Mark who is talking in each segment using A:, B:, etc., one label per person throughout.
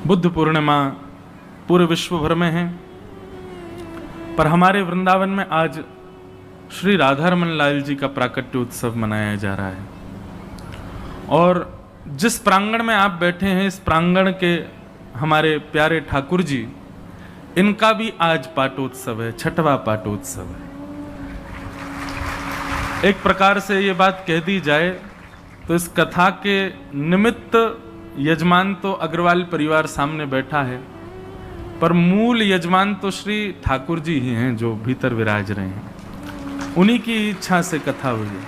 A: बुद्ध पूर्णिमा पूरे विश्व भर में है, पर हमारे वृंदावन में आज श्री राधारमण लाल जी का प्राकट्य उत्सव मनाया जा रहा है। और जिस प्रांगण में आप बैठे हैं, इस प्रांगण के हमारे प्यारे ठाकुर जी, इनका भी आज पाटोत्सव है, छठवां पाटोत्सव है। एक प्रकार से ये बात कह दी जाए तो इस कथा के निमित्त यजमान तो अग्रवाल परिवार सामने बैठा है, पर मूल यजमान तो श्री ठाकुर जी ही हैं जो भीतर विराज रहे हैं। उन्हीं की इच्छा से कथा हुई है।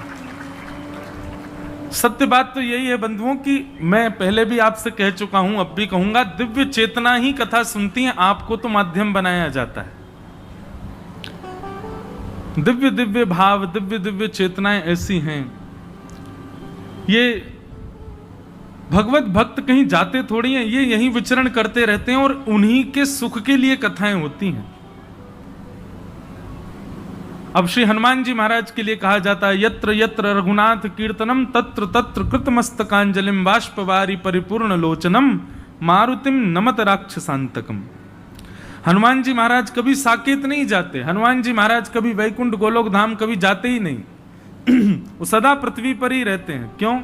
A: सत्य बात तो यही है बंधुओं कि मैं पहले भी आपसे कह चुका हूं, अब भी कहूंगा, दिव्य चेतना ही कथा सुनती है, आपको तो माध्यम बनाया जाता है। दिव्य दिव्य भाव, दिव्य दिव्य चेतनाएं ऐसी हैं, ये भगवत भक्त कहीं जाते थोड़ी हैं, ये यहीं विचरण करते रहते हैं और उन्हीं के सुख के लिए कथाएं होती हैं। अब श्री हनुमान जी महाराज के लिए कहा जाता है, यत्र यत्र रघुनाथ कीर्तनम तत्र तत्र कृतमस्तकांजलिम बाष्पवारी परिपूर्ण लोचनम मारुतिम नमत राक्षसांतकम। हनुमान जी महाराज कभी साकेत नहीं जाते, हनुमान जी महाराज कभी वैकुंठ गोलोक धाम कभी जाते ही नहीं। वो सदा पृथ्वी पर ही रहते हैं। क्यों?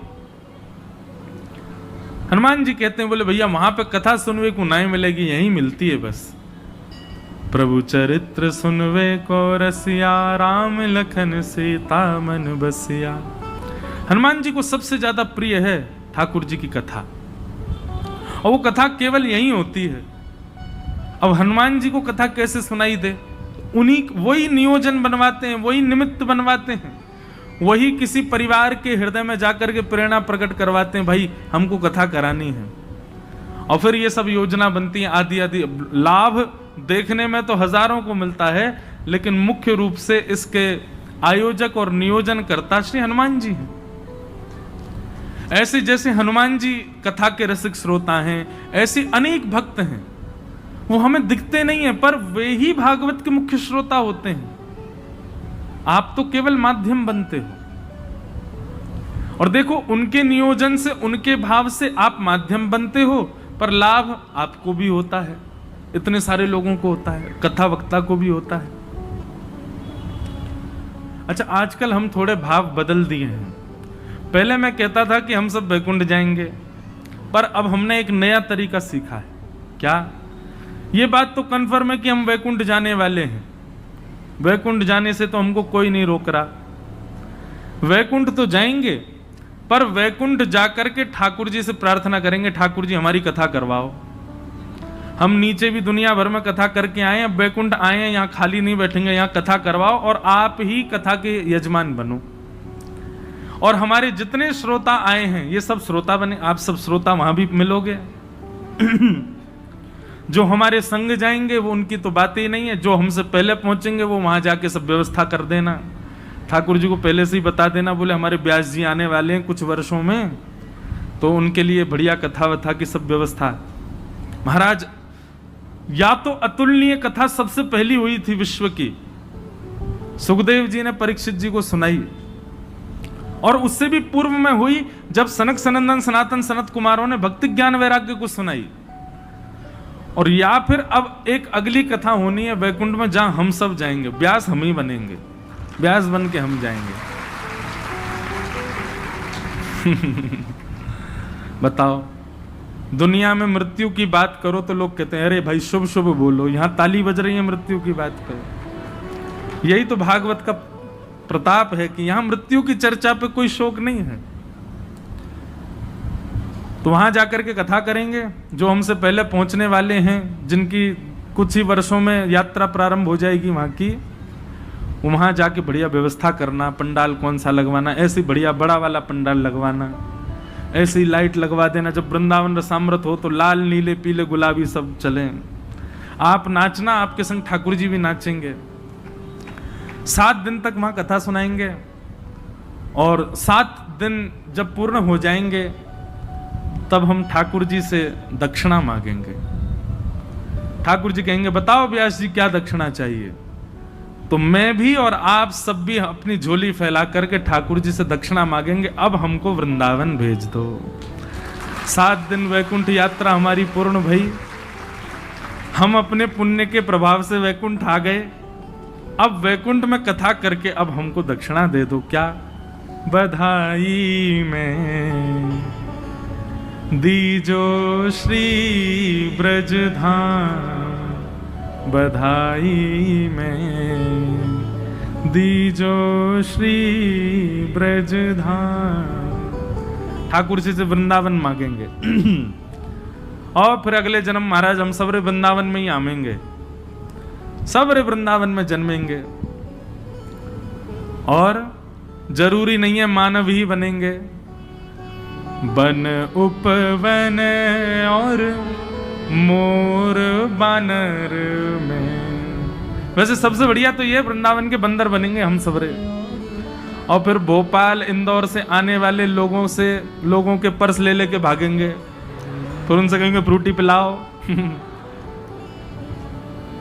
A: हनुमान जी कहते हैं, बोले भैया वहां पे कथा सुनवे को नहीं मिलेगी, यहीं मिलती है बस। प्रभु चरित्र सुनवे को रसिया, राम लखन सीता मन बसिया। हनुमान जी को सबसे ज्यादा प्रिय है ठाकुर जी की कथा, और वो कथा केवल यहीं होती है। अब हनुमान जी को कथा कैसे सुनाई दे? उन्हीं वही नियोजन बनवाते हैं, वही निमित्त बनवाते हैं, वही किसी परिवार के हृदय में जाकर के प्रेरणा प्रकट करवाते हैं, भाई हमको कथा करानी है। और फिर ये सब योजना बनती है, आदि आदि। लाभ देखने में तो हजारों को मिलता है, लेकिन मुख्य रूप से इसके आयोजक और नियोजन करता श्री हनुमान जी हैं। ऐसे जैसे हनुमान जी कथा के रसिक श्रोता हैं, ऐसे अनेक भक्त हैं, वो हमें दिखते नहीं है, पर वे ही भागवत के मुख्य श्रोता होते हैं। आप तो केवल माध्यम बनते हो। और देखो, उनके नियोजन से, उनके भाव से आप माध्यम बनते हो, पर लाभ आपको भी होता है, इतने सारे लोगों को होता है, कथा वक्ता को भी होता है। अच्छा, आजकल हम थोड़े भाव बदल दिए हैं। पहले मैं कहता था कि हम सब वैकुंठ जाएंगे, पर अब हमने एक नया तरीका सीखा है। क्या? ये बात तो कन्फर्म है कि हम वैकुंठ जाने वाले हैं। वैकुंठ जाने से तो हमको कोई नहीं रोक रहा। वैकुंठ तो जाएंगे, पर वैकुंठ जाकर के ठाकुर जी से प्रार्थना करेंगे, ठाकुर जी हमारी कथा करवाओ। हम नीचे भी दुनिया भर में कथा करके आए हैं, वैकुंठ आए हैं, यहाँ खाली नहीं बैठेंगे, यहाँ कथा करवाओ और आप ही कथा के यजमान बनो। और हमारे जितने श्रोता आए हैं, ये सब श्रोता बने, आप सब श्रोता वहां भी मिलोगे। जो हमारे संग जाएंगे वो उनकी तो बात ही नहीं है, जो हमसे पहले पहुंचेंगे वो वहां जाके सब व्यवस्था कर देना। ठाकुर जी को पहले से ही बता देना, बोले हमारे व्यास जी आने वाले हैं कुछ वर्षों में, तो उनके लिए बढ़िया कथा वथा की सब व्यवस्था। महाराज, या तो अतुलनीय कथा सबसे पहली हुई थी विश्व की, सुखदेव जी ने परीक्षित जी को सुनाई, और उससे भी पूर्व में हुई जब सनक सनंदन सनातन सनत कुमारों ने भक्ति ज्ञान वैराग्य को सुनाई। और या फिर अब एक अगली कथा होनी है वैकुंठ में, जहां हम सब जाएंगे, व्यास हम ही बनेंगे, व्यास बन के हम जाएंगे। बताओ, दुनिया में मृत्यु की बात करो तो लोग कहते हैं अरे भाई शुभ शुभ बोलो, यहां ताली बज रही है मृत्यु की बात पे। यही तो भागवत का प्रताप है कि यहां मृत्यु की चर्चा पे कोई शोक नहीं है। तो वहां जाकर के कथा करेंगे, जो हमसे पहले पहुंचने वाले हैं, जिनकी कुछ ही वर्षों में यात्रा प्रारंभ हो जाएगी वहां की, वहां जाके बढ़िया व्यवस्था करना, पंडाल कौन सा लगवाना, ऐसी बढ़िया बड़ा वाला पंडाल लगवाना, ऐसी लाइट लगवा देना, जब वृंदावन रसामृत हो तो लाल नीले पीले गुलाबी सब चले। आप नाचना, आपके संग ठाकुर जी भी नाचेंगे। 7 दिन तक वहां कथा सुनाएंगे, और 7 दिन जब पूर्ण हो जाएंगे तब हम ठाकुर जी से दक्षिणा मांगेंगे। ठाकुर जी कहेंगे बताओ व्यास जी क्या दक्षिणा चाहिए, तो मैं भी और आप सब भी अपनी झोली फैला करके ठाकुर जी से दक्षिणा मांगेंगे, अब हमको वृंदावन भेज दो। 7 दिन वैकुंठ यात्रा हमारी पूर्ण भई, हम अपने पुण्य के प्रभाव से वैकुंठ आ गए। अब वैकुंठ में कथा करके अब हमको दक्षिणा दे दो। क्या? बधाई में दीजो श्री ब्रज धाम, बधाई में दीजो श्री ब्रज धाम। ठाकुर जी से वृंदावन मांगेंगे और फिर अगले जन्म महाराज हम सबरे वृंदावन में ही आमेंगे, सबरे वृंदावन में जन्मेंगे। और जरूरी नहीं है मानव ही बनेंगे, बन उपवन और मोर बानर में। वैसे सबसे बढ़िया तो ये वृंदावन के बंदर बनेंगे हम सबरे, और फिर भोपाल इंदौर से आने वाले लोगों के पर्स ले लेके भागेंगे, फिर उनसे कहेंगे फ्रूटी पिलाओ।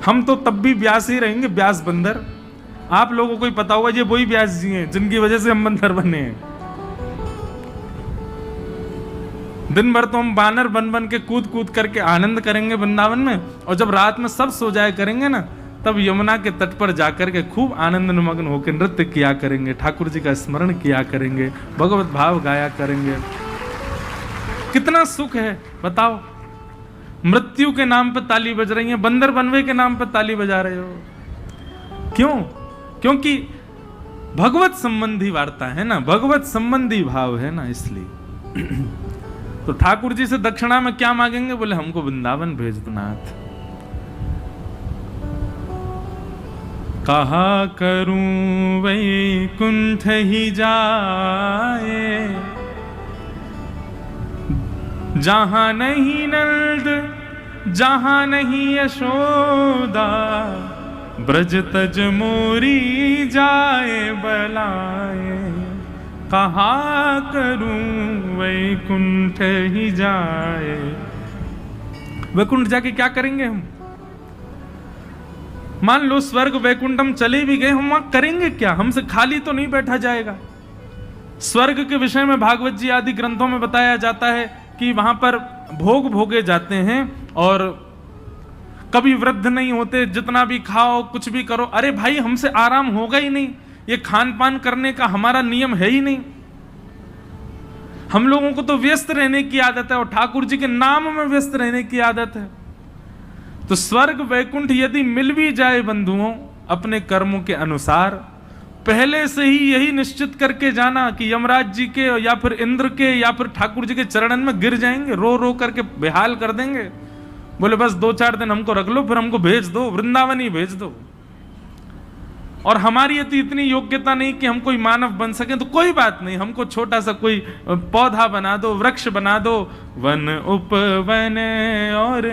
A: हम तो तब भी ब्यास ही रहेंगे, ब्यास बंदर। आप लोगों को ही पता होगा ये वही ब्यास जी हैं जिनकी वजह से हम बंदर बने हैं। दिन भर तो हम बानर बन बन के कूद कूद करके आनंद करेंगे वृंदावन में, और जब रात में सब सो जाए करेंगे ना, तब यमुना के तट पर जाकर के खूब आनंद निमग्न होकर नृत्य किया करेंगे, ठाकुर जी का स्मरण किया करेंगे, भगवत भाव गाया करेंगे। कितना सुख है बताओ। मृत्यु के नाम पर ताली बज रही है, बंदर बनवे के नाम पर ताली बजा रहे हो। क्यों? क्योंकि भगवत संबंधी वार्ता है ना, भगवत संबंधी भाव है ना, इसलिए। तो ठाकुर जी से दक्षिणा में क्या मांगेंगे? बोले हमको वृंदावन भेज दो नाथ। कहा करूं वैकुंठ ही जाए, जहां नहीं नंद जहां नहीं यशोदा, ब्रज तज मोरी जाए बलाए। कहा करूं वैकुंठ ही जाए। वैकुंठ जाके क्या करेंगे हम? मान लो स्वर्ग वैकुंठ हम चले भी गए, हम वहां करेंगे क्या? हमसे खाली तो नहीं बैठा जाएगा। स्वर्ग के विषय में भागवत जी आदि ग्रंथों में बताया जाता है कि वहां पर भोग भोगे जाते हैं और कभी वृद्ध नहीं होते, जितना भी खाओ कुछ भी करो। अरे भाई हमसे आराम होगा ही नहीं, ये खान पान करने का हमारा नियम है ही नहीं। हम लोगों को तो व्यस्त रहने की आदत है और ठाकुर जी के नाम में व्यस्त रहने की आदत है। तो स्वर्ग वैकुंठ यदि मिल भी जाए बंधुओं अपने कर्मों के अनुसार, पहले से ही यही निश्चित करके जाना कि यमराज जी के या फिर इंद्र के या फिर ठाकुर जी के चरणन में गिर जाएंगे, रो रो करके बेहाल कर देंगे। बोले बस 2-4 दिन हमको रख लो, फिर हमको भेज दो, वृंदावन ही भेज दो। और हमारी यदि इतनी योग्यता नहीं कि हम कोई मानव बन सके तो कोई बात नहीं, हमको छोटा सा कोई पौधा बना दो, वृक्ष बना दो, वन उपवन और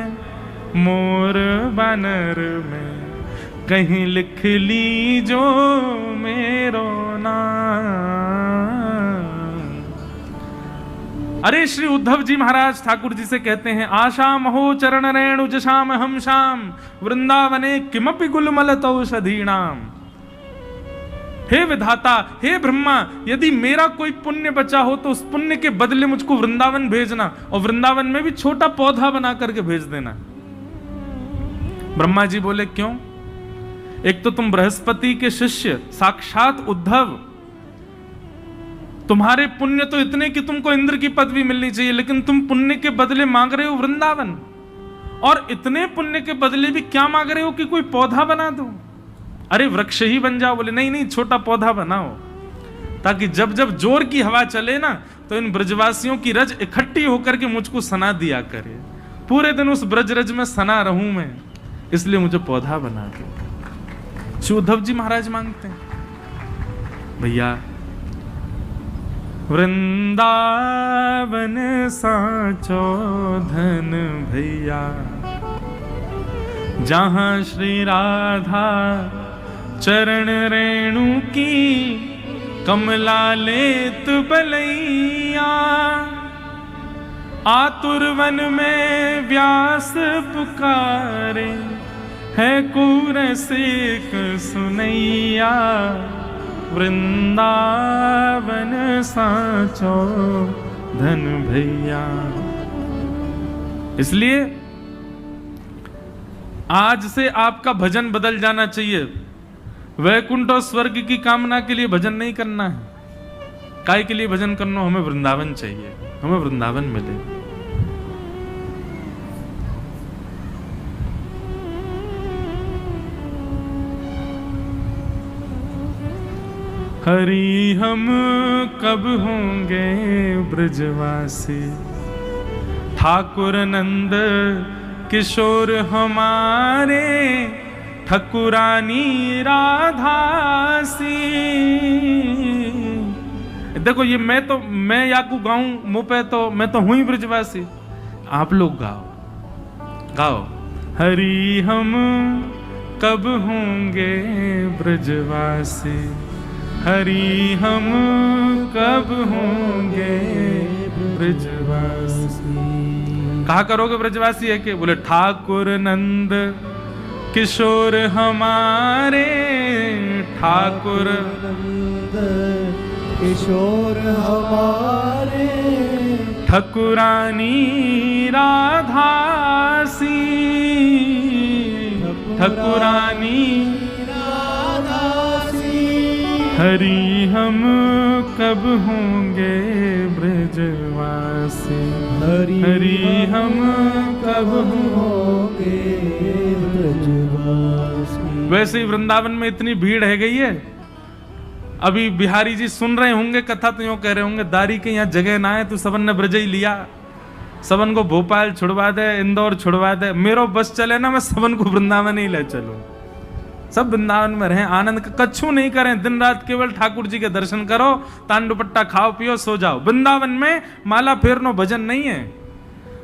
A: मोर बानर में कहीं लिख ली जो मेरो नाम। अरे श्री उद्धव जी महाराज ठाकुर जी से कहते हैं, आशा महो चरण रेणु जशाम हम शाम वृंदावने किमपि गुलमलत औषधीणाम। हे विधाता, हे ब्रह्मा, यदि मेरा कोई पुण्य बचा हो तो उस पुण्य के बदले मुझको वृंदावन भेजना, और वृंदावन में भी छोटा पौधा बना करके भेज देना। ब्रह्मा जी बोले क्यों? एक तो तुम बृहस्पति के शिष्य साक्षात उद्धव, तुम्हारे पुण्य तो इतने कि तुमको इंद्र की पदवी मिलनी चाहिए, लेकिन तुम पुण्य के बदले मांग रहे हो वृंदावन। और इतने पुण्य के बदले भी क्या मांग रहे हो कि कोई पौधा बना दो? अरे वृक्ष ही बन जाओ। बोले नहीं नहीं, छोटा पौधा बनाओ, ताकि जब जब जोर की हवा चले ना तो इन ब्रजवासियों की रज इकट्ठी होकर के मुझको सना दिया करे, पूरे दिन उस ब्रज रज में सना रहूं मैं, इसलिए मुझे पौधा बना दो। श्री उद्धव जी महाराज मांगते हैं। भैया वृंदावन साचो धन भैया, जहां श्री राधा चरण रेणु की कमला लेत बलैया। आतुर वन में व्यास पुकारे, है कुरसिक सुनैया। वृंदावन साचो धन भैया। इसलिए आज से आपका भजन बदल जाना चाहिए। वैकुंठ और स्वर्ग की कामना के लिए भजन नहीं करना है। काय के लिए भजन करना? हमें वृंदावन चाहिए, हमें वृंदावन मिले। हरि हम कब होंगे ब्रजवासी, ठाकुर नंद किशोर हमारे, ठकुरानी राधासी। देखो ये मैं याकू गाऊं मुंह पे, तो मैं तो हूं ही ब्रजवासी। आप लोग गाओ। हरि हम कब होंगे ब्रजवासी, हरि हम कब होंगे ब्रजवासी। कहा करोगे ब्रजवासी है कि? बोले ठाकुर नंद किशोर हमारे, ठाकुर नंद किशोर हमारे, ठकुरानी राधासी, ठकुरानी हरि हम कब होंगे ब्रजवासी, हरि हम कब होंगे ब्रजवासी। वैसे ही वृंदावन में इतनी भीड़ है गई है। अभी बिहारी जी सुन रहे होंगे कथा, तो यूं कह रहे होंगे दारी के यहाँ जगह ना है तो सबन ने ब्रज ही लिया, सबन को भोपाल छुड़वा दे, इंदौर छुड़वा दे, मेरो बस चले ना मैं सबन को वृंदावन ही ले चलूं। सब वृंदावन में रहें, आनंद का कच्छू नहीं करें, दिन रात केवल ठाकुर जी के दर्शन करो, तान दुपट्टा खाओ पियो सो जाओ। वृंदावन में माला फेरनो भजन नहीं है,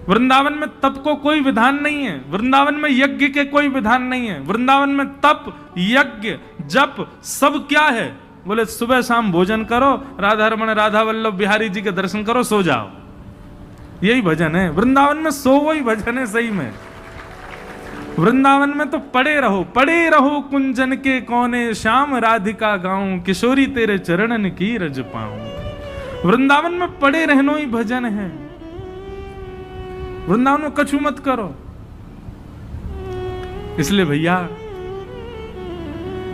A: वृंदावन में तप को कोई विधान नहीं है, वृंदावन में यज्ञ के कोई विधान नहीं है। वृंदावन में तप यज्ञ जप सब क्या है? बोले सुबह शाम भोजन करो, राधा रमण राधा वल्लभ बिहारी जी के दर्शन करो सो जाओ, यही भजन है। वृंदावन में सो वही भजन है सही में। वृंदावन में तो पड़े रहो कुंजन के कोने, श्याम राधिका गाऊं, किशोरी तेरे चरणन की रज पाऊं। वृंदावन में पड़े रहनो ही भजन है। वृंदावन में कछु मत करो। इसलिए भैया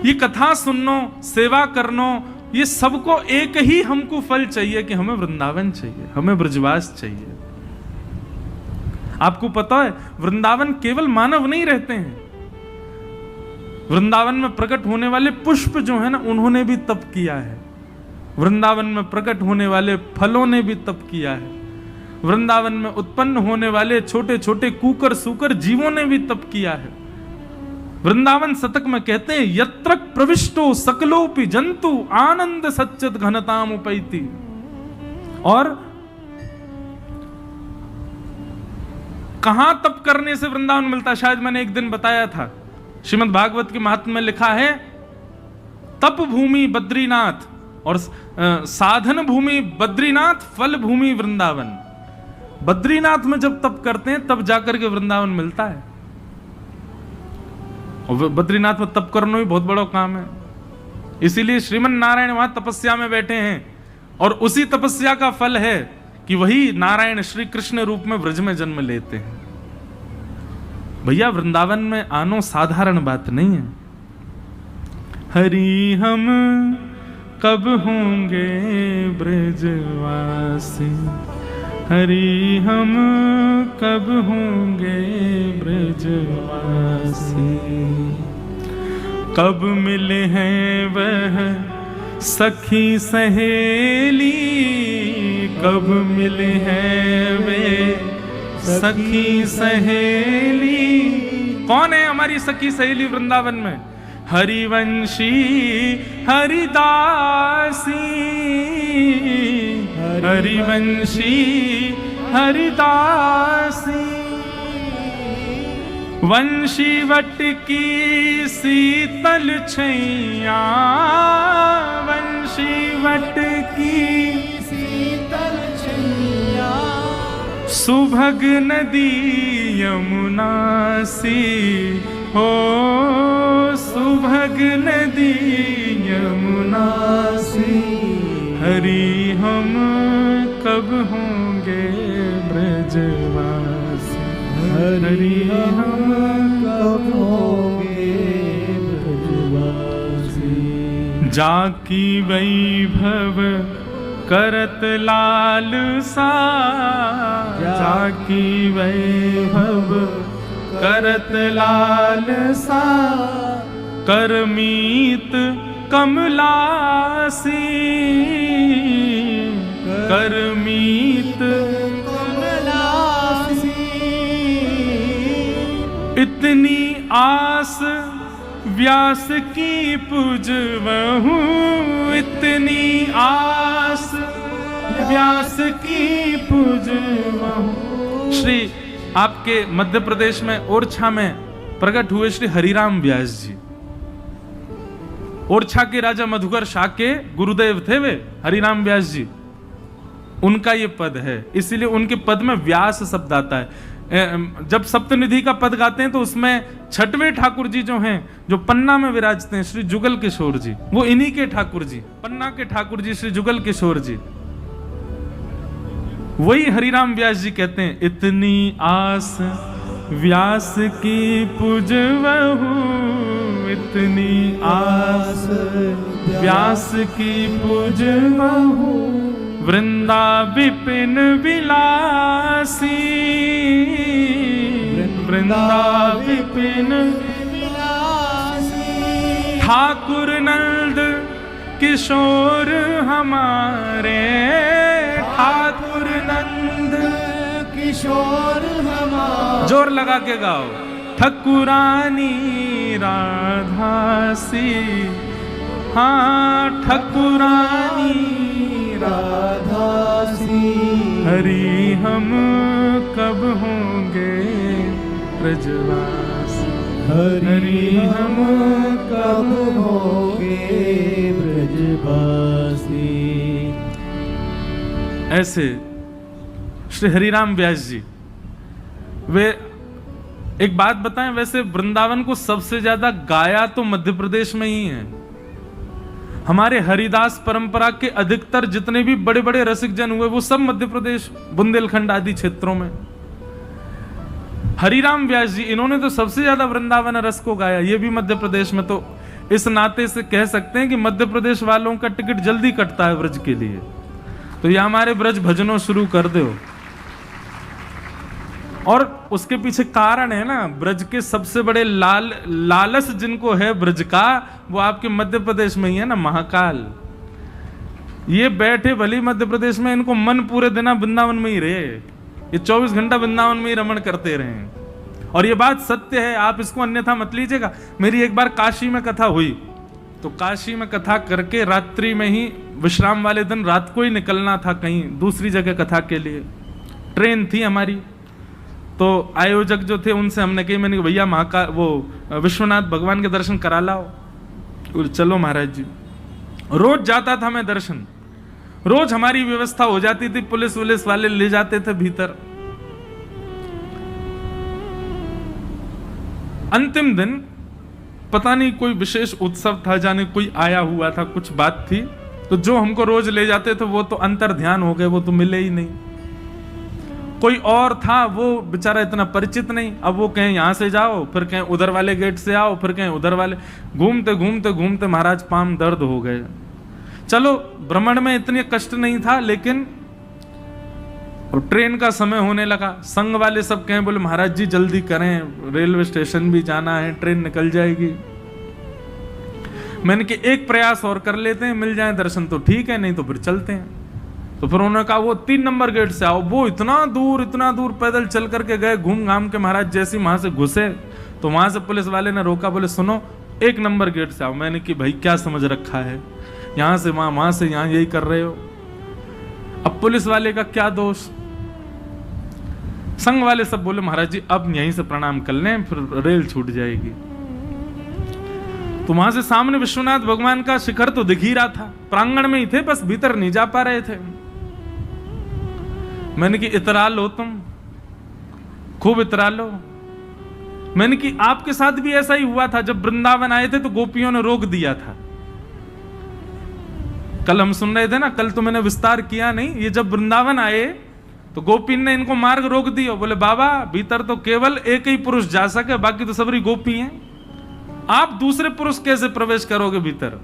A: ये कथा सुननो, सेवा करनो, ये सबको एक ही हमको फल चाहिए कि हमें वृंदावन चाहिए, हमें ब्रजवास चाहिए। आपको पता है वृंदावन केवल मानव नहीं रहते हैं, वृंदावन में प्रकट होने वाले पुष्प जो है ना, उन्होंने भी तप किया है। वृंदावन में प्रकट होने वाले फलों ने भी तप किया है। वृंदावन में उत्पन्न होने वाले छोटे छोटे कूकर सूकर जीवों ने भी तप किया है। वृंदावन शतक में कहते हैं यत्र प्रविष्टो सकलोपि जंतु आनंद सच्चित घनताम उपैति। और कहां तप करने से वृंदावन मिलता? शायद मैंने एक दिन बताया था, श्रीमद् भागवत के महात्म्य में लिखा है तप भूमि बद्रीनाथ और साधन भूमि बद्रीनाथ, फल भूमि वृंदावन। बद्रीनाथ में जब तप करते हैं तब जाकर के वृंदावन मिलता है। और बद्रीनाथ में तप करना भी बहुत बड़ा काम है, इसीलिए श्रीमन नारायण वहां तपस्या में बैठे हैं। और उसी तपस्या का फल है कि वही नारायण श्री कृष्ण रूप में ब्रज में जन्म लेते हैं। भैया वृंदावन में आनो साधारण बात नहीं है। हरि हम कब होंगे ब्रजवासी, हरि हम कब होंगे ब्रजवासी। कब मिले हैं वह सखी सहेली, कब मिले हैं वे सखी सहेली। कौन है हमारी सखी सहेली वृंदावन में? हरिवंशी हरिदासी, हरिवंशी हरिदासी। वंशी वट की शीतल छैया, वंशी वट की शीतल छैया। सुभग नदी यमुना सी हो, सुभग नदी यमुना सी। हरि हम कब होंगे ब्रजवासी, हरि हम
B: कब होंगे ब्रजवासी।
A: जाकी वैभव करत लाल सा, जाकी वैभव करत लाल सा, करमीत कमलासी, करमीत
B: कमलासी।
A: इतनी आस व्यास की पूजवहूँ, इतनी आस व्यास की पूजवहूँ। श्री आपके मध्य प्रदेश में ओरछा में प्रकट हुए श्री हरिराम व्यास जी। ओरछा के राजा मधुकर शाह के गुरुदेव थे वे हरिराम व्यास जी। उनका ये पद है, इसीलिए उनके पद में व्यास शब्द आता है। जब सप्तनिधि का पद गाते हैं तो उसमें छठवें ठाकुर जी जो हैं, जो पन्ना में विराजते हैं, श्री जुगल किशोर जी, वो इन्हीं के ठाकुर जी, पन्ना के ठाकुर जी श्री जुगल किशोर जी। वही हरिराम व्यास जी कहते हैं, इतनी आस व्यास की पूजवहूँ, इतनी आस व्यास की पूजवहूँ, वृंदा विपिन विलासी, वृंदा विपिन
B: विलासी।
A: ठाकुर नंद किशोर हमारे, ठाकुर नंद
B: किशोर हमारे।
A: जोर लगा के गाओ। ठकुरानी राधासी, हाँ ठकुरानी
B: राधासी।
A: हरि हम कब होंगे ब्रजवासी,
B: हरि हम कब होंगे ब्रजवासी।
A: ऐसे श्री हरिराम व्यास जी। वे एक बात बताएं, वैसे वृंदावन को सबसे ज्यादा गाया तो मध्य प्रदेश में ही है। हमारे हरिदास परंपरा के अधिकतर जितने भी बड़े बड़े रसिक जन हुए वो सब मध्य प्रदेश, बुंदेलखंड आदि क्षेत्रों में। हरिराम व्यास जी इन्होंने तो सबसे ज्यादा वृंदावन रस को गाया, ये भी मध्य प्रदेश में। तो इस नाते से कह सकते हैं कि मध्य प्रदेश वालों का टिकट जल्दी कटता है ब्रज के लिए। तो ये हमारे ब्रज भजनों शुरू कर दो। और उसके पीछे कारण है ना, ब्रज के सबसे बड़े लालस जिनको है ब्रज का, वो आपके मध्य प्रदेश में ही है ना, महाकाल। ये बैठे भली मध्य प्रदेश में, इनको मन पूरे दिन वृंदावन में ही रहे, ये 24 घंटा वृंदावन में ही रमण करते रहे। और ये बात सत्य है, आप इसको अन्यथा मत लीजिएगा। मेरी एक बार काशी में कथा हुई, तो काशी में कथा करके रात्रि में ही, विश्राम वाले दिन रात को ही निकलना था कहीं दूसरी जगह कथा के लिए। ट्रेन थी हमारी, तो आयोजक जो थे उनसे हमने कही, मैंने कहा भैया महाकाल वो विश्वनाथ भगवान के दर्शन करा लाओ। चलो महाराज जी। रोज जाता था मैं दर्शन, रोज हमारी व्यवस्था हो जाती थी, पुलिस वुलिस वाले ले जाते थे भीतर। अंतिम दिन पता नहीं कोई विशेष उत्सव था, जाने कोई आया हुआ था, कुछ बात थी, तो जो हमको रोज ले जाते थे वो तो अंतर ध्यान हो गए, वो तो मिले ही नहीं। कोई और था, वो बेचारा इतना परिचित नहीं। अब वो कहें यहां से जाओ, फिर कहें उधर वाले गेट से आओ, फिर कहें उधर वाले, घूमते घूमते घूमते महाराज पांव दर्द हो गए। चलो भ्रमण में इतने कष्ट नहीं था, लेकिन ट्रेन का समय होने लगा। संघ वाले सब कहें, बोले महाराज जी जल्दी करें, रेलवे स्टेशन भी जाना है, ट्रेन निकल जाएगी। मैंने कि एक प्रयास और कर लेते हैं, मिल जाए दर्शन तो ठीक है, नहीं तो फिर चलते हैं। तो फिर उन्होंने कहा वो 3 नंबर गेट से आओ। वो इतना दूर पैदल चल करके गए, घूम घाम के महाराज जैसे वहां से घुसे तो वहां से पुलिस वाले ने रोका, बोले सुनो 1 नंबर गेट से आओ। मैंने कि भाई क्या समझ रखा है, यहां से वहां से यहां यही कर रहे हो। अब पुलिस वाले का क्या दोष। संघ वाले सब बोले महाराज जी अब यहीं से प्रणाम कर लें, फिर रेल छूट जाएगी। तो वहां से सामने विश्वनाथ भगवान का शिखर तो दिख ही रहा था, प्रांगण में ही थे, बस भीतर नहीं जा पा रहे थे। मैंने कि इतरा लो, तुम खूब इतरा लो। मैंने कि आपके साथ भी ऐसा ही हुआ था, जब वृंदावन आए थे तो गोपियों ने रोक दिया था। कल हम सुन रहे थे ना, कल तो मैंने विस्तार किया नहीं। ये जब वृंदावन आए तो गोपी ने इनको मार्ग रोक दिया, बोले बाबा भीतर तो केवल एक ही पुरुष जा सके, बाकी तो सबरी गोपी हैं, आप दूसरे पुरुष कैसे प्रवेश करोगे भीतर।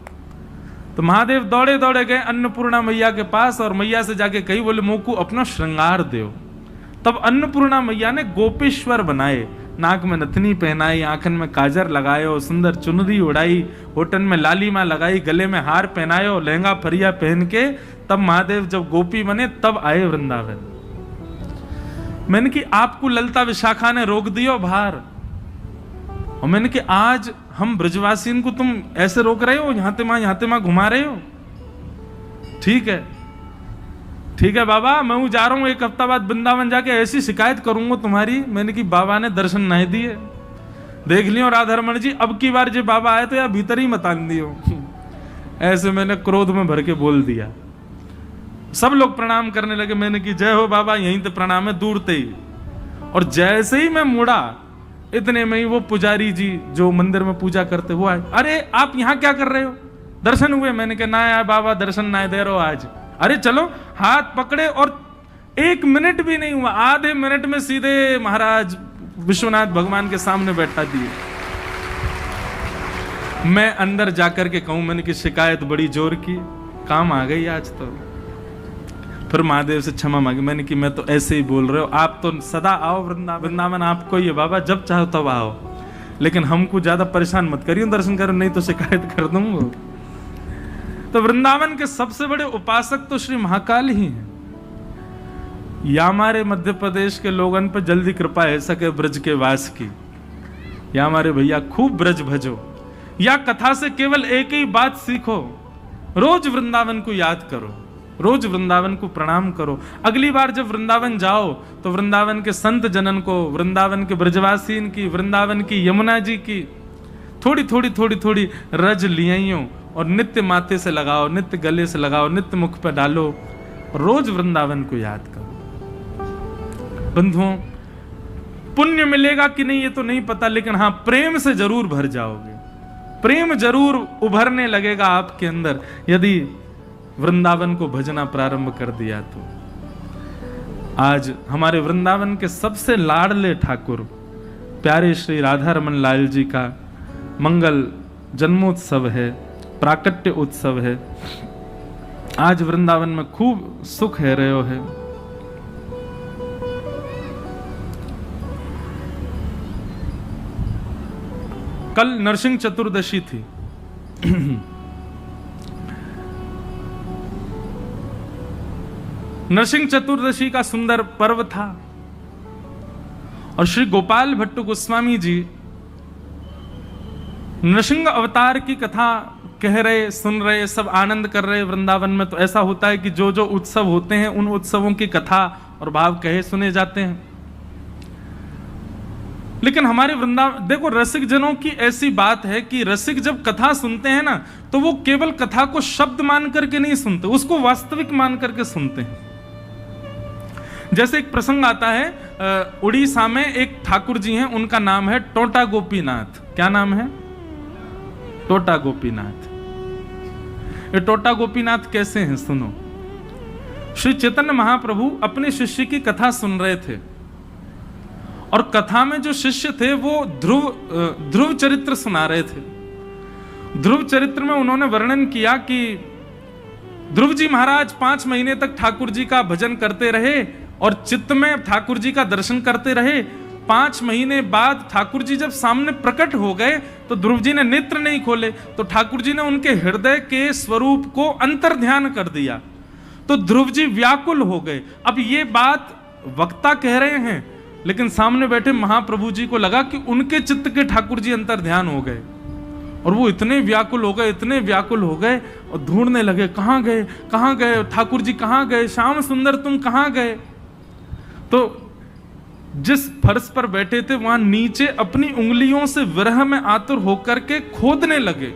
A: तो महादेव दौड़े दौड़े गए अन्नपूर्णा मैया के पास और मैया से जाके कही, बोले मोकू अपना श्रृंगार दो। तब अन्नपूर्णा मैया ने गोपेश्वर बनाए, नाक में नथनी पहनाई, आंखन में काजर लगायो, सुंदर चुनरी उड़ाई, होठन में लालीमा लगाई, गले में हार पहनायो, लहंगा फरिया पहन के तब महादेव जब गोपी बने तब आए वृंदावन। मैंने कि आपको ललता विशाखा ने रोक दियो बाहर, और मैंने कि आज हम ब्रजवासियों को तुम ऐसे रोक रहे हो, यहां ते घुमा रहे हो। ठीक है बाबा, मैं जा रहा हूं, एक हफ्ता बाद वृंदावन जाके ऐसी शिकायत करूंगा तुम्हारी। मैंने कि बाबा ने दर्शन नहीं दिए, देख लियो राधारमण जी, अब की बार जब बाबा आए तो यार भीतर ही मत आन दियो। ऐसे मैंने क्रोध में भर के बोल दिया। सब लोग प्रणाम करने लगे, मैंने कि जय हो बाबा, यहीं तो प्रणाम है, दूर ते ही। और जैसे ही मैं मुड़ा, इतने में ही वो पुजारी जी जो मंदिर में पूजा करते वो आए। अरे आप यहाँ क्या कर रहे हो, दर्शन हुए? मैंने कहा ना यार बाबा, दर्शन ना दे रहे हो आज। अरे चलो, हाथ पकड़े और 1 मिनट भी नहीं हुआ, आधे मिनट में सीधे महाराज विश्वनाथ भगवान के सामने बैठा दिए। मैं अंदर जाकर के कहूं, मैंने की शिकायत बड़ी जोर की, काम आ गई आज तो। फिर महादेव से क्षमा मांगी, मैंने कि मैं तो ऐसे ही बोल रहे हो, आप तो सदा आओ वृंदावन, आपको ये बाबा जब चाहो तब आओ, लेकिन हमको ज्यादा परेशान मत करियो, दर्शन करो नहीं तो शिकायत कर दूंगा। तो वृंदावन के सबसे बड़े उपासक तो श्री महाकाल ही हैं। या हमारे मध्य प्रदेश के लोगन पर जल्दी कृपा है सके ब्रज के वास की, या हमारे भैया खूब ब्रज भजो, या कथा से केवल एक ही बात सीखो, रोज वृंदावन को याद करो, रोज वृंदावन को प्रणाम करो। अगली बार जब वृंदावन जाओ तो वृंदावन के संत जनन को, वृंदावन के ब्रजवासीन की, वृंदावन की यमुना जी की थोड़ी रज लियाइयों और नित्य माथे से लगाओ, नित्य गले से लगाओ, नित्य मुख पर डालो, रोज वृंदावन को याद करो। बंधुओं, पुण्य मिलेगा कि नहीं ये तो नहीं पता, लेकिन हाँ प्रेम से जरूर भर जाओगे, प्रेम जरूर उभरने लगेगा आपके अंदर यदि वृंदावन को भजना प्रारंभ कर दिया तो। आज हमारे वृंदावन के सबसे लाडले ठाकुर प्यारे श्री राधा रमन लाल जी का मंगल जन्मोत्सव है, प्राकट्य उत्सव है। आज वृंदावन में खूब सुख है रहो है। कल नरसिंह चतुर्दशी थी। नरसिंह चतुर्दशी का सुंदर पर्व था और श्री गोपाल भट्ट गोस्वामी जी नरसिंह अवतार की कथा कह रहे, सुन रहे, सब आनंद कर रहे वृंदावन में। तो ऐसा होता है कि जो जो उत्सव होते हैं उन उत्सवों की कथा और भाव कहे सुने जाते हैं। लेकिन हमारे वृंदावन देखो, रसिक जनों की ऐसी बात है कि रसिक जब कथा सुनते हैं ना तो वो केवल कथा को शब्द मान करके नहीं सुनते, उसको वास्तविक मान करके सुनते हैं। जैसे एक प्रसंग आता है, उड़ीसा में एक ठाकुर जी हैं, उनका नाम है टोटा गोपीनाथ। क्या नाम है? टोटा गोपीनाथ। ये टोटा गोपीनाथ कैसे हैं सुनो। श्री चैतन्य महाप्रभु अपने शिष्य की कथा सुन रहे थे और कथा में जो शिष्य थे वो ध्रुव चरित्र सुना रहे थे। ध्रुव चरित्र में उन्होंने वर्णन किया कि ध्रुव जी महाराज 5 महीने तक ठाकुर जी का भजन करते रहे और चित्त में ठाकुर जी का दर्शन करते रहे। 5 महीने बाद ठाकुर जी जब सामने प्रकट हो गए तो ध्रुव जी ने नेत्र नहीं खोले, तो ठाकुर जी ने उनके हृदय के स्वरूप को अंतर ध्यान कर दिया, तो ध्रुव जी व्याकुल हो गए। अब ये बात वक्ता कह रहे हैं, लेकिन सामने बैठे महाप्रभु जी को लगा कि उनके चित्त के ठाकुर जी अंतर ध्यान हो गए और वो इतने व्याकुल हो गए, इतने व्याकुल हो गए और ढूंढने लगे, कहाँ गए ठाकुर जी, कहाँ गए श्याम सुंदर, तुम कहाँ गए। तो जिस फर्श पर बैठे थे वहां नीचे अपनी उंगलियों से विरह में आतुर होकर के खोदने लगे,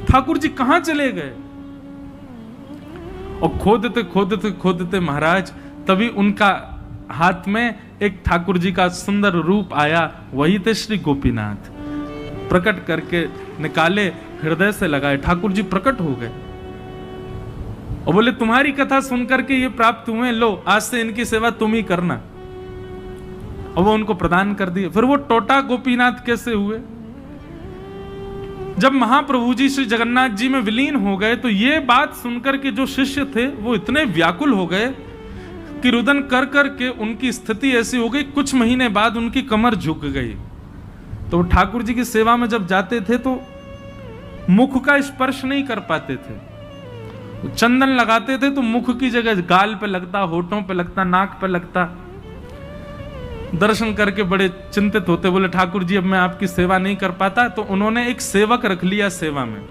A: ठाकुर जी कहां चले गए। और खोदते महाराज तभी उनका हाथ में एक ठाकुर जी का सुंदर रूप आया, वही थे श्री गोपीनाथ। प्रकट करके निकाले, हृदय से लगाए, ठाकुर जी प्रकट हो गए। और बोले तुम्हारी कथा सुनकर के ये प्राप्त हुए, लो आज से इनकी सेवा तुम ही करना। और वो उनको प्रदान कर दिए। फिर वो टोटा गोपीनाथ कैसे हुए? जब महाप्रभु जी श्री जगन्नाथ जी में विलीन हो गए तो ये बात सुनकर के जो शिष्य थे वो इतने व्याकुल हो गए कि रुदन कर कर के उनकी स्थिति ऐसी हो गई, कुछ महीने बाद उनकी कमर झुक गई। तो ठाकुर जी की सेवा में जब जाते थे तो मुख का स्पर्श नहीं कर पाते थे। चंदन लगाते थे तो मुख की जगह गाल पे लगता, होठों पे लगता, नाक पे लगता। दर्शन करके बड़े चिंतित होते, बोले ठाकुर जी अब मैं आपकी सेवा नहीं कर पाता। तो उन्होंने एक सेवक रख लिया सेवा में।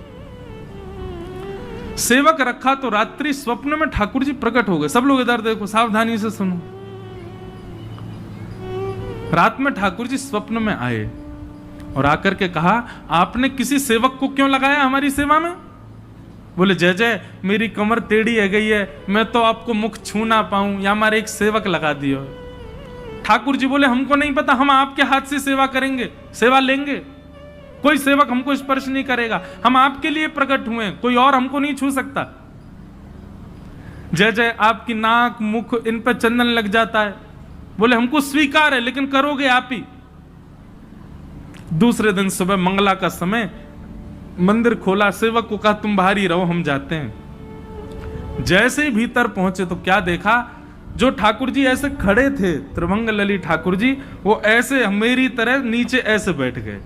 A: सेवक रखा तो रात्रि स्वप्न में ठाकुर जी प्रकट हो गए। सब लोग इधर देखो, सावधानी से सुनो। रात में ठाकुर जी स्वप्न में आए और आकर के कहा, आपने किसी सेवक को क्यों लगाया हमारी सेवा में? बोले जय जय, मेरी कमर टेढ़ी है गई है, मैं तो आपको मुख छू ना पाऊं, या हमारे एक सेवक लगा दियो। ठाकुर जी बोले हमको नहीं पता, हम आपके हाथ से सेवा करेंगे, सेवा लेंगे। कोई सेवक हमको स्पर्श नहीं करेगा, हम आपके लिए प्रकट हुए, कोई और हमको नहीं छू सकता। जय जय, आपकी नाक मुख इन पर चंदन लग जाता है। बोले हमको स्वीकार है, लेकिन करोगे आप ही। दूसरे दिन सुबह मंगला का समय मंदिर खोला, सेवक को कहा तुम बाहर ही रहो, हम जाते हैं। जैसे ही भीतर पहुंचे तो क्या देखा, जो ठाकुर जी ऐसे खड़े थे, त्रिभंग लली ठाकुर जी, वो ऐसे मेरी तरह नीचे ऐसे बैठ गए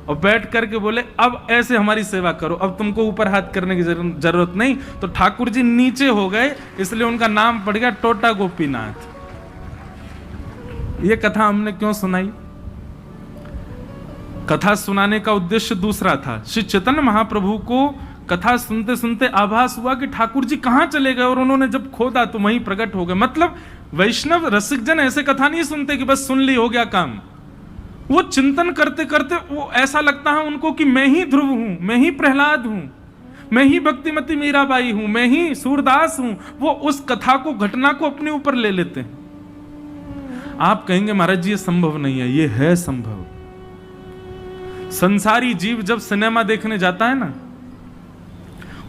A: और बैठ करके बोले अब ऐसे हमारी सेवा करो, अब तुमको ऊपर हाथ करने की जरूरत नहीं। तो ठाकुर जी नीचे हो गए, इसलिए उनका नाम पड़ गया टोटा गोपीनाथ। ये कथा हमने क्यों सुनाई? कथा सुनाने का उद्देश्य दूसरा था। श्री चैतन्य महाप्रभु को कथा सुनते सुनते आभास हुआ कि ठाकुर जी कहां चले गए, और उन्होंने जब खोदा तो वहीं प्रकट हो गए। मतलब वैष्णव रसिक जन ऐसे कथा नहीं सुनते कि बस सुन ली हो गया काम। वो चिंतन करते करते वो ऐसा लगता है उनको कि मैं ही ध्रुव हूं, मैं ही प्रहलाद हूं, मैं ही भक्तिमती मीराबाई हूं, मैं ही सूरदास हूं। वो उस कथा को, घटना को अपने ऊपर ले लेते हैं। आप कहेंगे महाराज जी ये संभव नहीं है, ये है संभव। संसारी जीव जब सिनेमा देखने जाता है ना,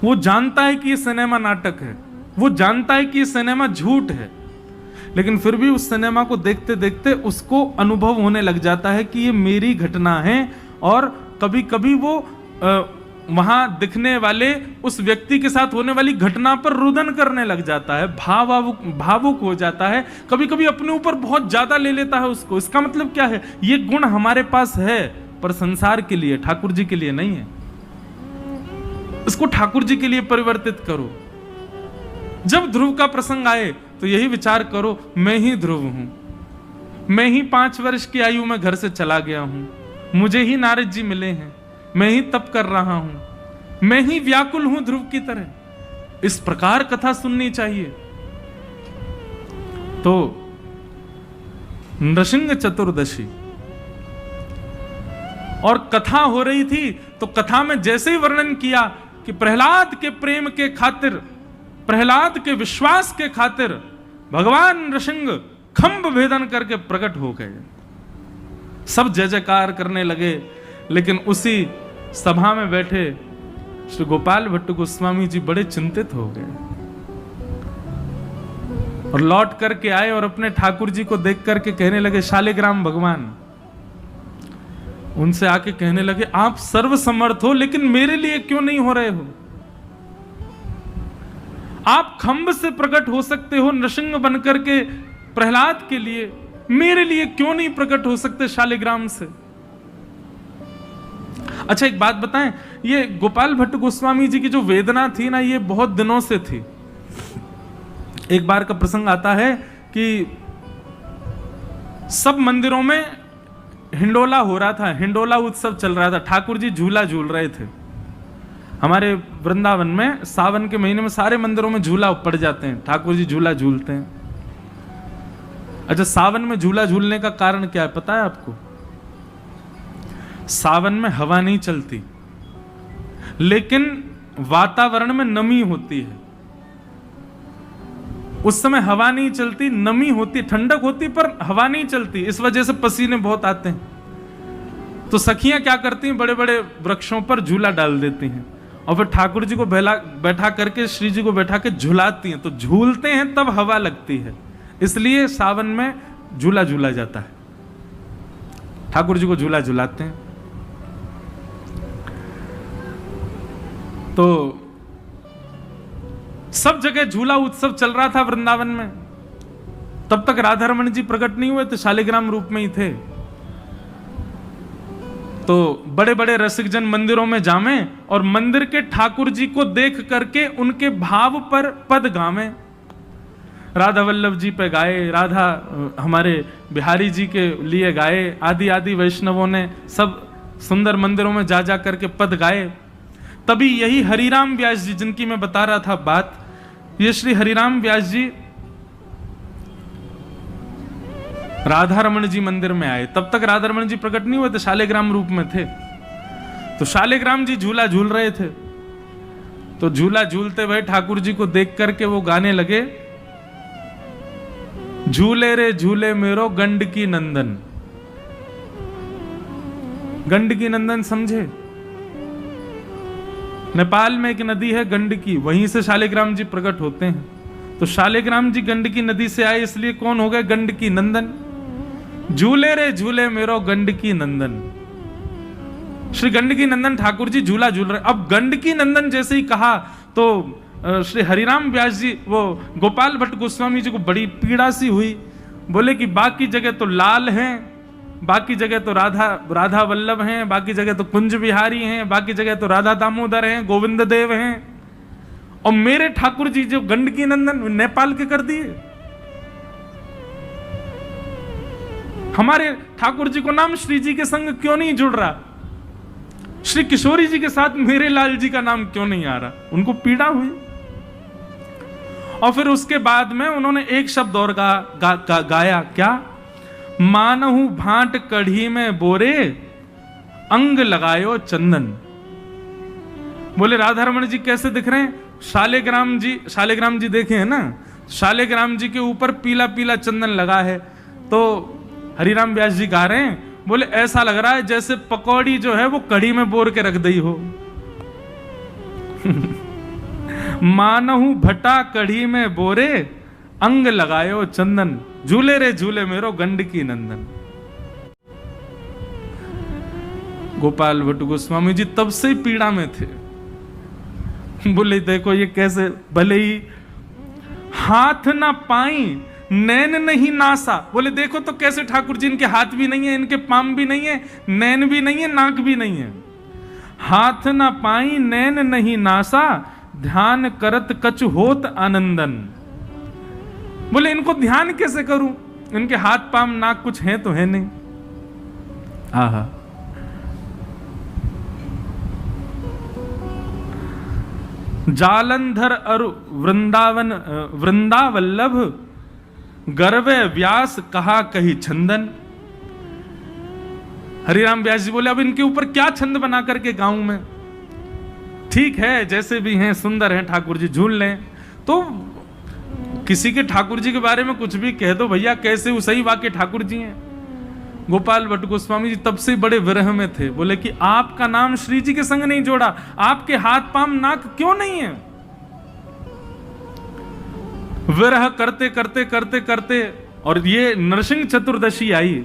A: वो जानता है कि ये सिनेमा नाटक है, वो जानता है कि ये सिनेमा झूठ है, लेकिन फिर भी उस सिनेमा को देखते देखते उसको अनुभव होने लग जाता है कि ये मेरी घटना है। और कभी कभी वो वहां दिखने वाले उस व्यक्ति के साथ होने वाली घटना पर रुदन करने लग जाता है, भावुक हो जाता है, कभी कभी अपने ऊपर बहुत ज्यादा ले लेता है उसको। इसका मतलब क्या है? ये गुण हमारे पास है, पर संसार के लिए, ठाकुर जी के लिए नहीं है। इसको ठाकुर जी के लिए परिवर्तित करो। जब ध्रुव का प्रसंग आए तो यही विचार करो, मैं ही ध्रुव हूं, मैं ही 5 वर्ष की आयु में घर से चला गया हूं, मुझे ही नारद जी मिले हैं, मैं ही तप कर रहा हूं, मैं ही व्याकुल हूं ध्रुव की तरह। इस प्रकार कथा सुननी चाहिए। तो नृसिंह चतुर्दशी और कथा हो रही थी, तो कथा में जैसे ही वर्णन किया कि प्रहलाद के प्रेम के खातिर, प्रहलाद के विश्वास के खातिर भगवान नृसिंह खंभ भेदन करके प्रकट हो गए। सब जय जयकार करने लगे, लेकिन उसी सभा में बैठे श्री गोपाल भट्ट गोस्वामी जी बड़े चिंतित हो गए और लौट करके आए और अपने ठाकुर जी को देख करके कहने लगे, शालिग्राम भगवान उनसे आके कहने लगे, आप सर्वसमर्थ हो, लेकिन मेरे लिए क्यों नहीं हो रहे हो? आप खंभ से प्रकट हो सकते हो नृसिंह बनकर के प्रहलाद के लिए, मेरे लिए क्यों नहीं प्रकट हो सकते शालिग्राम से? अच्छा एक बात बताएं, ये गोपाल भट्ट गोस्वामी जी की जो वेदना थी ना, ये बहुत दिनों से थी। एक बार का प्रसंग आता है कि सब मंदिरों में हिंडोला हो रहा था, हिंडोला उत्सव चल रहा था, ठाकुर जी झूला झूल रहे थे। हमारे वृंदावन में सावन के महीने में सारे मंदिरों में झूला पड़ जाते हैं, ठाकुर जी झूला झूलते हैं। अच्छा, सावन में झूला झूलने का कारण क्या है पता है आपको? सावन में हवा नहीं चलती, लेकिन वातावरण में नमी होती है। उस समय हवा नहीं चलती, नमी होती, ठंडक होती, पर हवा नहीं चलती, इस वजह से पसीने बहुत आते हैं। तो सखियां क्या करती हैं, बड़े बड़े वृक्षों पर झूला डाल देती हैं और फिर ठाकुर जी को बैठा करके श्री जी को बैठा के झुलाती हैं। तो झूलते हैं तब हवा लगती है, इसलिए सावन में झूला झूला जाता है, ठाकुर जी को झूला झुलाते हैं। तो सब जगह झूला उत्सव चल रहा था वृंदावन में। तब तक राधा रमण जी प्रकट नहीं हुए थे, शालिग्राम रूप में ही थे। तो बड़े बड़े रसिकजन मंदिरों में जावें और मंदिर के ठाकुर जी को देख करके उनके भाव पर पद गावें। राधा वल्लभ जी पे गाए, राधा हमारे बिहारी जी के लिए गाए, आदि आदि वैष्णवों ने सब सुंदर मंदिरों में जा जा करके पद गाए। तभी यही हरिराम व्यास जी, जिनकी मैं बता रहा था बात, ये श्री हरिराम व्यास जी राधा रमण जी मंदिर में आए। तब तक राधा रमण जी प्रकट नहीं हुए थे, शालिग्राम रूप में थे। तो शालिग्राम जी झूला झूल रहे थे। तो झूला झूलते हुए ठाकुर जी को देख करके वो गाने लगे, झूले रे झूले मेरो गंडकी नंदन। गंडकी नंदन समझे? नेपाल में एक नदी है गंडकी, वहीं से शालिग्राम जी प्रकट होते हैं। तो शालिग्राम जी गंडकी नदी से आए, इसलिए कौन हो गए? गंडकी नंदन। झूले रे झूले मेरो गंडकी नंदन। श्री गंडकी नंदन ठाकुर जी झूला झूल रहे। अब गंडकी नंदन जैसे ही कहा तो श्री हरिराम व्यास जी, वो गोपाल भट्ट गोस्वामी जी को बड़ी पीड़ा सी हुई। बोले कि बाकी जगह तो लाल हैं, बाकी जगह तो राधा वल्लभ हैं, बाकी जगह तो कुंज बिहारी हैं, बाकी जगह तो राधा दामोदर हैं, गोविंद देव हैं, और मेरे ठाकुर जी जो गंडकी नंदन नेपाल के कर दिए। हमारे ठाकुर जी को नाम श्री जी के संग क्यों नहीं जुड़ रहा? श्री किशोरी जी के साथ मेरे लाल जी का नाम क्यों नहीं आ रहा? उनको पीड़ा हुई। और फिर उसके बाद में उन्होंने एक शब्द और गाया, क्या? मानहु भांट कढ़ी में बोरे, अंग लगायो चंदन। बोले राधा रमण जी कैसे दिख रहे हैं? शालिग्राम जी देखे हैं ना, शालिग्राम जी के ऊपर पीला पीला चंदन लगा है। तो हरिराम व्यास जी गा रहे हैं, बोले ऐसा लग रहा है जैसे पकौड़ी जो है वो कढ़ी में बोर के रख दी हो। मानहु भटा कढ़ी में बोरे, अंग लगायो चंदन। झूले रे झूले मेरो गंडकी नंदन। गोपाल भट्ट गोस्वामी जी तब से पीड़ा में थे। बोले देखो ये कैसे, भले ही हाथ ना पाई नैन नहीं नासा। बोले देखो तो कैसे ठाकुर जी, इनके हाथ भी नहीं है, इनके पाम भी नहीं है, नैन भी नहीं है, नाक भी नहीं है। हाथ ना पाई नैन नहीं नासा, ध्यान करत कछु होत आनंदन। बोले इनको ध्यान कैसे करूं, इनके हाथ पाम नाक कुछ है तो है नहीं। आहा, जालंधर अरु वृंदावल्लभ, गर्वे व्यास कहा कही छंदन। हरिराम व्यास जी बोले अब इनके ऊपर क्या छंद बना करके गाऊं मैं? ठीक है जैसे भी हैं, सुंदर हैं ठाकुर जी, झूल लें। तो किसी के ठाकुर जी के बारे में कुछ भी कह दो भैया, कैसे वो सही वाक्य ठाकुर जी हैं। गोपाल भट्ट गोस्वामी जी तब से बड़े विरह में थे। बोले कि आपका नाम श्री जी के संग नहीं जोड़ा, आपके हाथ पाम नाक क्यों नहीं है? विरह करते करते करते करते और ये नरसिंह चतुर्दशी आई।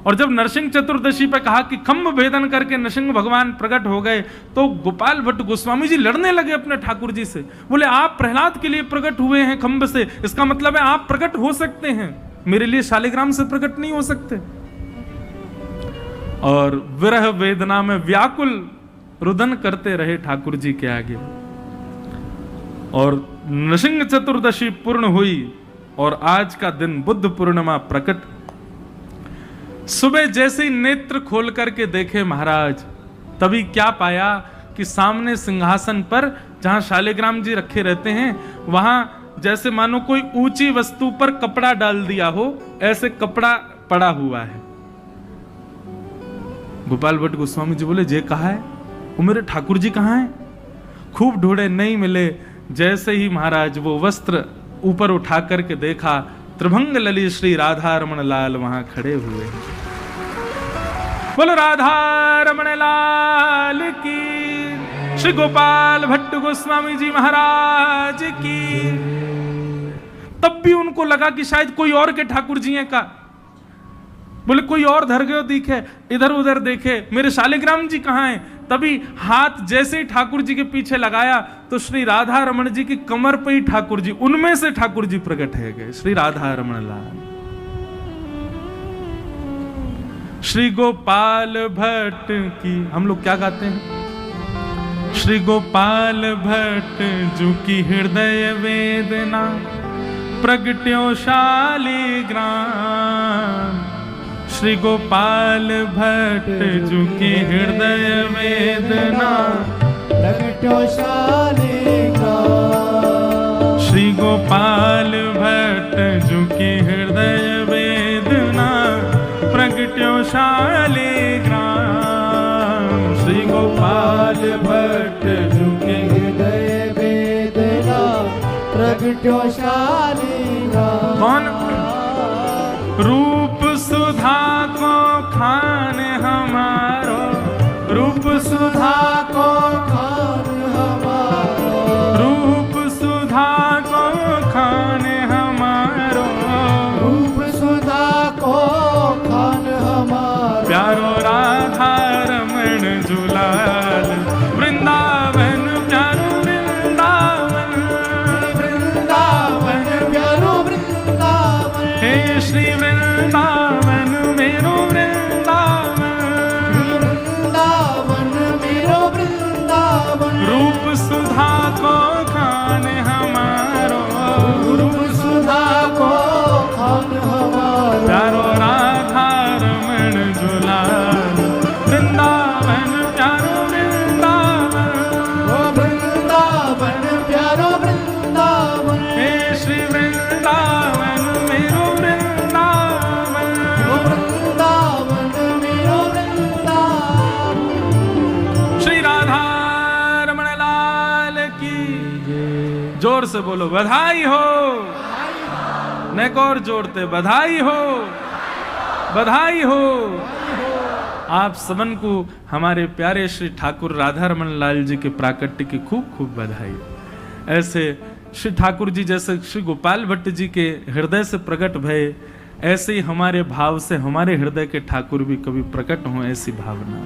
A: और जब नरसिंह चतुर्दशी पे कहा कि खम्भ भेदन करके नरसिंह भगवान प्रकट हो गए, तो गोपाल भट्ट गोस्वामी जी लड़ने लगे अपने ठाकुर जी से। बोले आप प्रहलाद के लिए प्रकट हुए हैं खम्भ से, इसका मतलब है आप प्रकट हो सकते हैं, मेरे लिए शालिग्राम से प्रकट नहीं हो सकते। और विरह वेदना में व्याकुल रुदन करते रहे ठाकुर जी के आगे। और नरसिंह चतुर्दशी पूर्ण हुई और आज का दिन बुद्ध पूर्णिमा प्रकट। सुबह जैसे ही नेत्र खोल करके देखे महाराज, तभी क्या पाया कि सामने सिंहासन पर जहां शालिग्राम जी रखे रहते हैं, वहां जैसे मानो कोई ऊंची वस्तु पर कपड़ा डाल दिया हो, ऐसे कपड़ा पड़ा हुआ है। गोपाल भट्ट गोस्वामी जी बोले जे कहा है वो मेरे ठाकुर जी कहाँ हैं? खूब ढूंढे नहीं मिले। जैसे ही महाराज वो वस्त्र ऊपर उठा करके देखा, त्रिभंग ललित श्री राधा रमण लाल वहां खड़े हुए। बोलो राधा रमण लाल की, श्री गोपाल भट्ट गोस्वामी जी महाराज की। तब भी उनको लगा कि शायद कोई और के ठाकुर जी हैं का। बोले कोई और धर गयो दिखे, इधर उधर देखे, मेरे शालिग्राम जी कहाँ हैं। तभी हाथ जैसे ही ठाकुर जी के पीछे लगाया तो श्री राधा रमण जी की कमर पे ही ठाकुर जी, उनमें से ठाकुर जी प्रकट है गए, श्री राधा रमण लाल। श्री गोपाल भट्ट की हम लोग क्या गाते हैं, श्री गोपाल भट्ट जू की हृदय वेदना प्रगट्यो शालिग्राम। श्री गोपाल भट्ट जू की हृदय वेदना
B: प्रगट्यो शालिग्राम।
A: श्री गोपाल भट्ट जू की हृदय वेदना प्रगट्यो शालिग्राम। श्री गोपाल भट्ट जू की
B: हृदय वेदना प्रगट्यो शालिग्राम।
A: कौन? रूप सुधा को खान हमारो, रूप सुधा
B: को खान हमारो,
A: रूप सुधा को खान हमारो,
B: रूप सुधा को खान हमारो।
A: प्यारो राधा रमण झूलाल वृंदावन, प्यारो वृंदावन,
B: वृंदावन प्यारो वृंदावन।
A: हे श्री वृंदावन मेरो वृंदावन,
B: वृंदावन मेरो वृंदावन।
A: रूप सुधा को खान हमारो,
B: रूप सुधा को खान हमारो।
A: प्यारो राधा रमण झूलाल वृंदावन, प्यारो वृंदावन,
B: ओ वृंदावन प्यारो वृंदावन।
A: हे श्री वृंदावन मेरो वृंदावन।
B: ओ वृंदावन मेरो वृंदावन।
A: श्री राधा रमण लाल की। जोर से बोलो बधाई हो, नेक और जोड़ते बधाई हो, बधाई हो। आप सबन को हमारे प्यारे श्री ठाकुर राधा रमण लाल जी के प्राकट्य की खूब खूब बधाई। ऐसे श्री ठाकुर जी जैसे श्री गोपाल भट्ट जी के हृदय से प्रकट भये, ऐसे ही हमारे भाव से हमारे हृदय के ठाकुर भी कभी प्रकट हों, ऐसी भावना।